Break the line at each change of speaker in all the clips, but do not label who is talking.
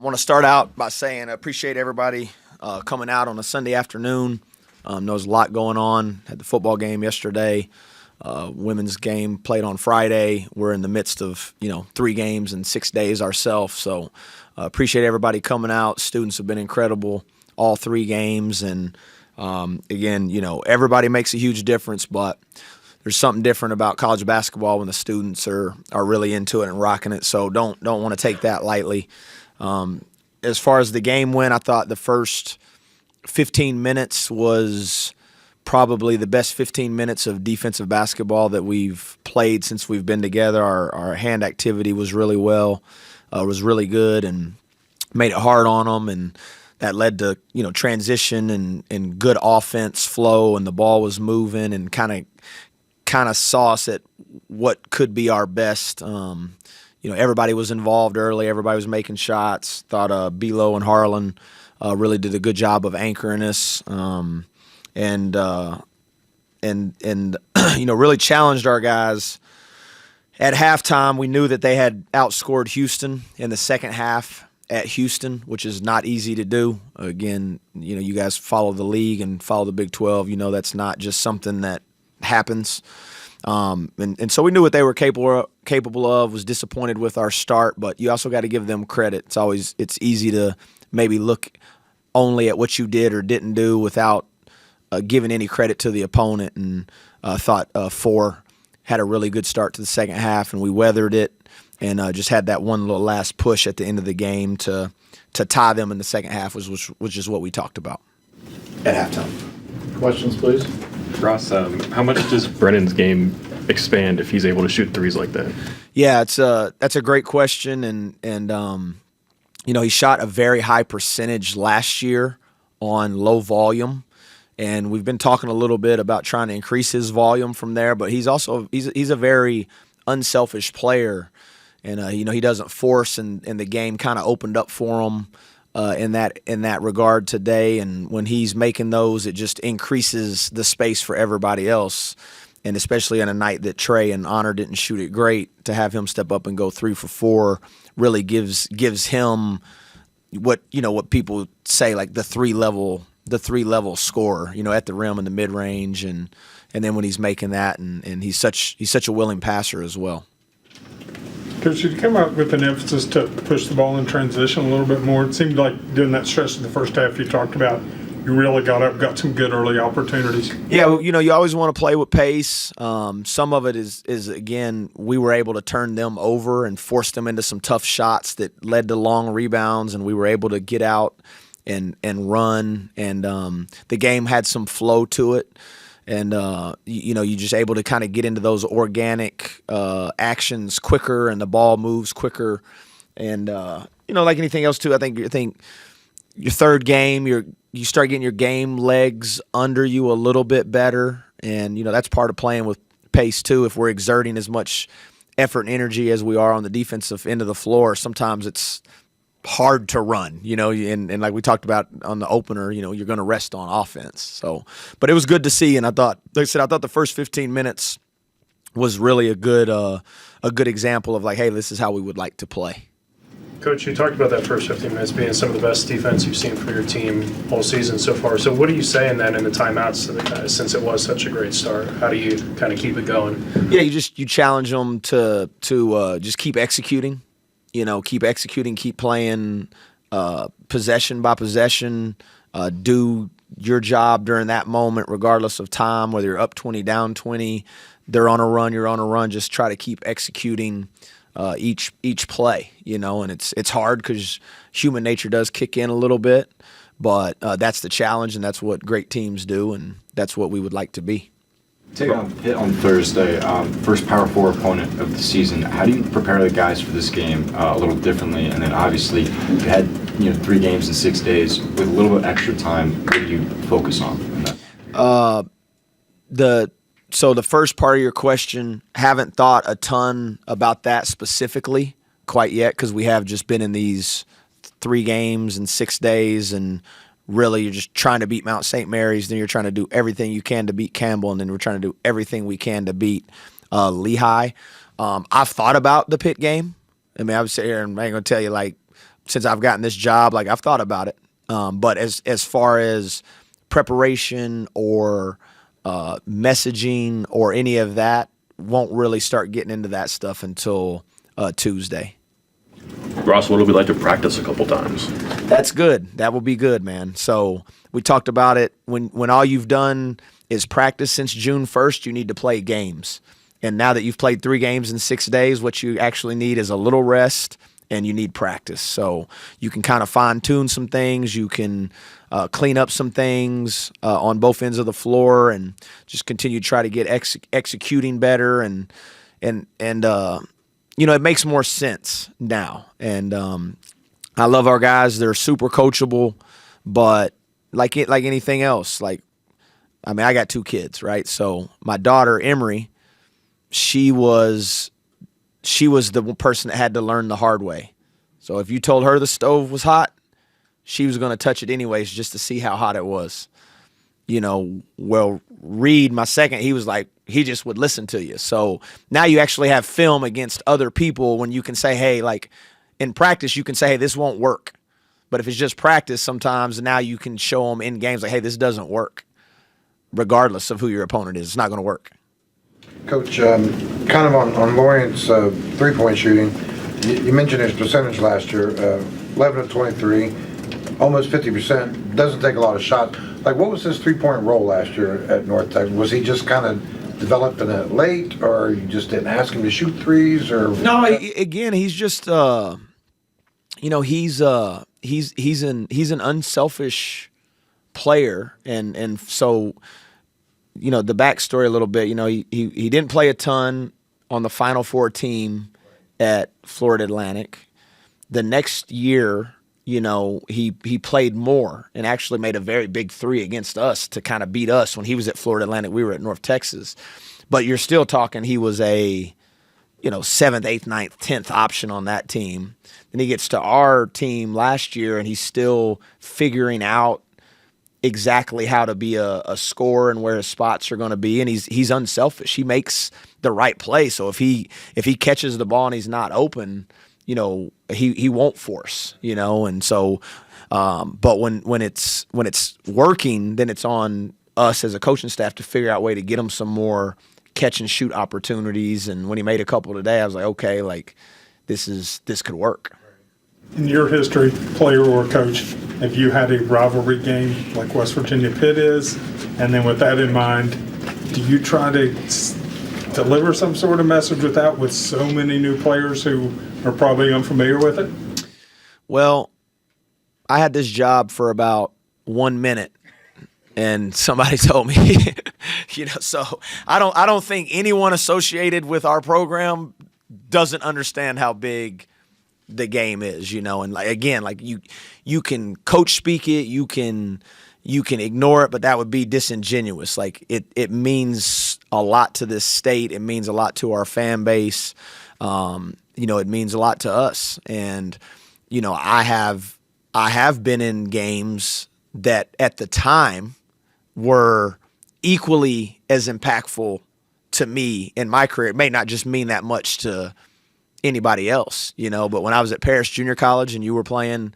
I want to start out by saying I appreciate everybody coming out on a Sunday afternoon. There's a lot going on. Had the football game yesterday. Women's game played on Friday. We're in the midst of 3 games in 6 days ourselves. So appreciate everybody coming out. Students have been incredible all 3 games. And again, everybody makes a huge difference, but there's something different about college basketball when the students are really into it and rocking it. So don't want to take that lightly. As far as the game went, I thought the first 15 minutes was probably the best 15 minutes of defensive basketball that we've played since we've been together. Our hand activity was really was really good and made it hard on them, and that led to transition and good offense flow, and the ball was moving and kind of saw us at what could be our best. Everybody was involved early. Everybody was making shots. Thought Belo and Harlan really did a good job of anchoring us, and really challenged our guys. At halftime, we knew that they had outscored Houston in the second half at Houston, which is not easy to do. Again, you guys follow the league and follow the Big 12. That's not just something that happens. And so we knew what they were capable of. Was disappointed with our start, but you also got to give them credit. It's easy to maybe look only at what you did or didn't do without giving any credit to the opponent. And thought 4 had a really good start to the second half, and we weathered it and just had that one little last push at the end of the game to tie them in the second half, which is what we talked about at halftime.
Questions, please.
Ross, how much does Brennan's game expand if he's able to shoot threes like that?
Yeah, that's a great question, and he shot a very high percentage last year on low volume, and we've been talking a little bit about trying to increase his volume from there. But he's a very unselfish player, and he doesn't force, and the game kind of opened up for him. In that regard today, and when he's making those, it just increases the space for everybody else, and especially on a night that Trey and Honor didn't shoot it great, to have him step up and go 3 for 4 really gives him what people say, like the three level scorer, at the rim and the mid range, and then when he's making that, and he's such a willing passer as well.
Coach, you come up with an emphasis to push the ball in transition a little bit more. It seemed like during that stretch of the first half you talked about, you really got some good early opportunities.
Yeah, you always want to play with pace. Some of it is again, we were able to turn them over and force them into some tough shots that led to long rebounds, and we were able to get out and run, and the game had some flow to it. And, you're just able to kind of get into those organic actions quicker, and the ball moves quicker. And, like anything else, too, I think your third game, you start getting your game legs under you a little bit better. And, that's part of playing with pace, too. If we're exerting as much effort and energy as we are on the defensive end of the floor, sometimes it's hard to run, and like we talked about on the opener, you're going to rest on offense. So, but it was good to see, and I thought the first 15 minutes was really a good example of like, hey, this is how we would like to play.
Coach, you talked about that first 15 minutes being some of the best defense you've seen for your team all season so far. So what are you saying then in the timeouts, since it was such a great start? How do you kind of keep it going? Yeah,
you challenge them to just keep executing. Keep executing, keep playing possession by possession, do your job during that moment regardless of time, whether you're up 20, down 20, they're on a run, you're on a run. Just try to keep executing each play, and it's hard because human nature does kick in a little bit, but that's the challenge, and that's what great teams do, and that's what we would like to be.
Take on hit on Thursday, first Power 4 opponent of the season. How do you prepare the guys for this game a little differently? And then obviously you had 3 games in 6 days with a little bit extra time. What do you focus on in that?
So the first part of your question, haven't thought a ton about that specifically quite yet, because we have just been in these 3 games in 6 days, and really you're just trying to beat Mount St. Mary's, then you're trying to do everything you can to beat Campbell, and then we're trying to do everything we can to beat Lehigh. I've thought about the Pitt game. I mean, I would sit here and I ain't going to tell you like since I've gotten this job, like I've thought about it. But as far as preparation or messaging or any of that, won't really start getting into that stuff until Tuesday.
Ross, what would we like to practice a couple times?
That's good. That will be good, man. So we talked about it. When all you've done is practice since June 1st, you need to play games. And now that you've played 3 games in 6 days, what you actually need is a little rest and you need practice. So you can kind of fine-tune some things. You can clean up some things on both ends of the floor and just continue to try to get executing better. And it makes more sense now. And I love our guys. They're super coachable, but like anything else, I got 2 kids, right? So my daughter, Emery, she was the person that had to learn the hard way. So if you told her the stove was hot, she was going to touch it anyways just to see how hot it was. Reed, my second, he just would listen to you. So now you actually have film against other people when you can say, hey, in practice, you can say, hey, this won't work. But if it's just practice, sometimes now you can show them in games hey, this doesn't work, regardless of who your opponent is. It's not going to work.
Coach, kind of on Lawrence three-point shooting, you mentioned his percentage last year, 11 of 23, almost 50%. Doesn't take a lot of shots. What was his three-point role last year at North Texas? Was he just kind of developing it late, or you just didn't ask him to shoot threes? Or
no, again, he's just he's an unselfish player, and so. The backstory a little bit, he didn't play a ton on the Final Four team at Florida Atlantic. The next year, he played more and actually made a very big 3 against us to kind of beat us when he was at Florida Atlantic. We were at North Texas. But you're still talking he was a, 7th, 8th, 9th, 10th option on that team. Then he gets to our team last year and he's still figuring out exactly how to be a scorer and where his spots are going to be, and he's unselfish. He makes the right play. So if he catches the ball and he's not open, he won't force. And so, but when it's working, then it's on us as a coaching staff to figure out a way to get him some more catch and shoot opportunities. And when he made a couple today, I was like, okay, this could work.
In your history, player or coach, have you had a rivalry game like West Virginia Pitt is? And then with that in mind, do you try to deliver some sort of message with so many new players who are probably unfamiliar with it?
Well, I had this job for about 1 minute, and somebody told me, so I don't think anyone associated with our program doesn't understand how big the game is, and you can coach speak it, you can ignore it, but that would be disingenuous. It means a lot to this state. It means a lot to our fan base. It means a lot to us. And, I have been in games that at the time were equally as impactful to me in my career. It may not just mean that much to anybody else, but when I was at Paris Junior College and you were playing,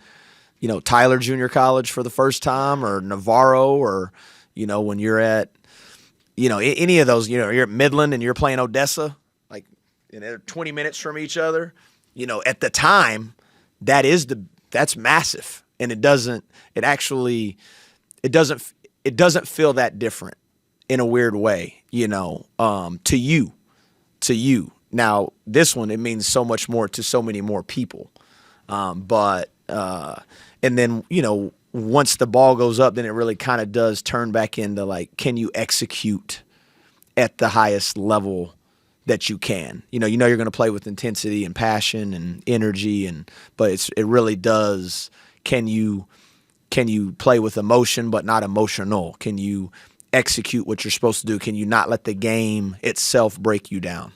Tyler Junior College for the first time, or Navarro, or, when you're at, any of those, you're at Midland and you're playing Odessa, and they're 20 minutes from each other, at the time, that's massive. And it doesn't feel that different in a weird way, to you. Now, this one, it means so much more to so many more people. And then, once the ball goes up, then it really kind of does turn back into can you execute at the highest level that you can? You're going to play with intensity and passion and energy, but it really does. Can you play with emotion but not emotional? Can you execute what you're supposed to do? Can you not let the game itself break you down?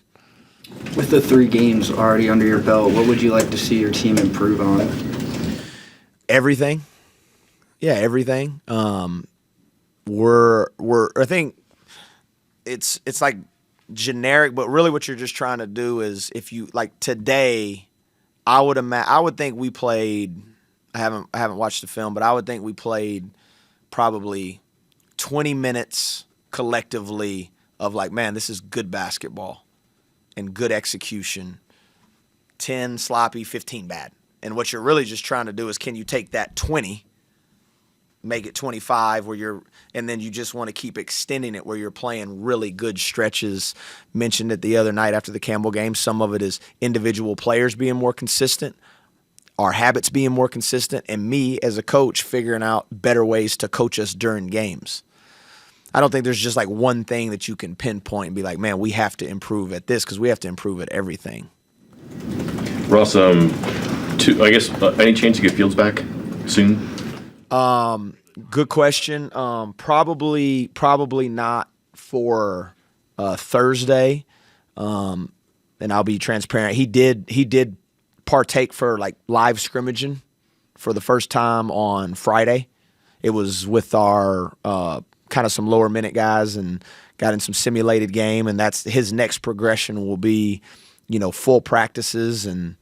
With the 3 games already under your belt, what would you like to see your team improve on?
Everything. Yeah, everything. I think it's generic, but really what you're just trying to do is, if you today, I would think we played I haven't watched the film, but I would think we played probably 20 minutes collectively of like, man, this is good basketball and good execution. 10 sloppy, 15 bad. And what you're really just trying to do is, can you take that 20, make it 25 and then you just want to keep extending it where you're playing really good stretches. Mentioned it the other night after the Campbell game. Some of it is individual players being more consistent, our habits being more consistent, and me as a coach figuring out better ways to coach us during games. I don't think there's just like one thing that you can pinpoint and be like, man, we have to improve at this, because we have to improve at everything.
Ross, I guess any chance you get Fields back soon?
Good question. Probably not for Thursday. And I'll be transparent. He did partake for like live scrimmaging for the first time on Friday. It was with our kind of some lower minute guys and got in some simulated game, and that's his next progression will be, full practices, and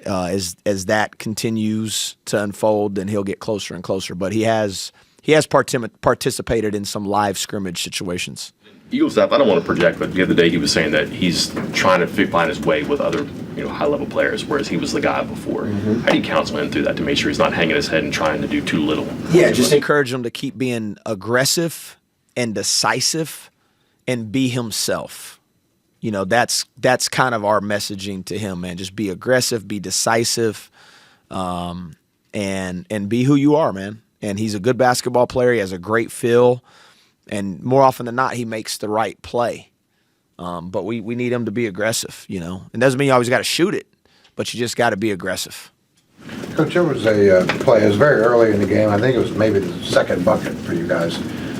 as that continues to unfold, then he'll get closer and closer. But he has participated in some live scrimmage situations.
Eagle staff, I don't want to project, but the other day he was saying that he's trying to find his way with other high-level players, whereas he was the guy before. Mm-hmm. How do you counsel him through that to make sure he's not hanging his head and trying to do too little?
Yeah, just encourage him to keep being aggressive and decisive and be himself. That's kind of our messaging to him, man. Just be aggressive, be decisive, and be who you are, man. And he's a good basketball player. He has a great feel. And more often than not, he makes the right play. But we need him to be aggressive, It doesn't mean you always got to shoot it, but you just got to be aggressive.
Coach, there was a play. It was very early in the game. I think it was maybe the second bucket for you guys.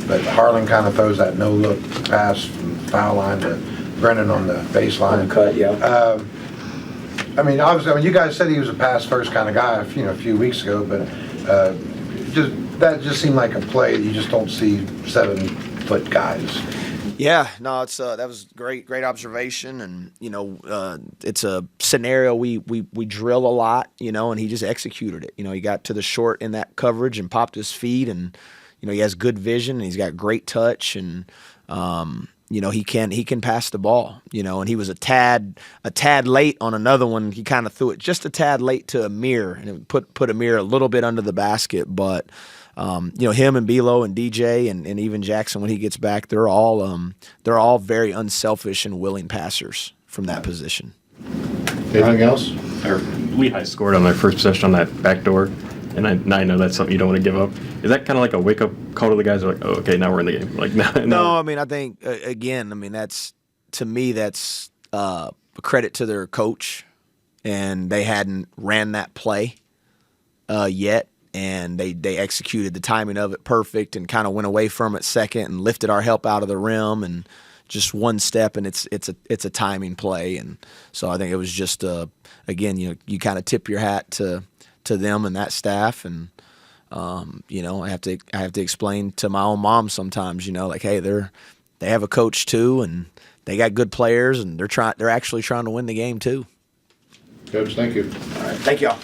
But Harlan kind of throws that no-look pass from the foul line to Brennan on the baseline.
Cut, yeah.
Obviously, you guys said he was a pass-first kind of guy, a few weeks ago, but that just seemed like a play that you just don't see 7-foot guys.
Yeah, no, it's that was great observation, and it's a scenario we drill a lot, and he just executed it. He got to the short in that coverage and popped his feet, and he has good vision, and he's got great touch, and he can pass the ball, and he was a tad late on another one. He kind of threw it just a tad late to Amir, and it put Amir a little bit under the basket, but. Him and Belo and DJ and even Jackson when he gets back, they're all very unselfish and willing passers from that position.
Anything else?
Lehigh scored on their first possession on that back door, and I know that's something you don't want to give up. Is that kind of like a wake-up call to the guys? Who are like, oh, okay, now we're in the game. Like, no.
I think that's to me that's a credit to their coach, and they hadn't ran that play yet. And they executed the timing of it perfect and kind of went away from it second and lifted our help out of the rim and just one step, and it's a timing play. And so I think it was just again, you kind of tip your hat to them and that staff. And I have to explain to my own mom sometimes, like, hey, they have a coach too, and they got good players, and they're actually trying to win the game too.
Coach, thank you.
All right, thank y'all.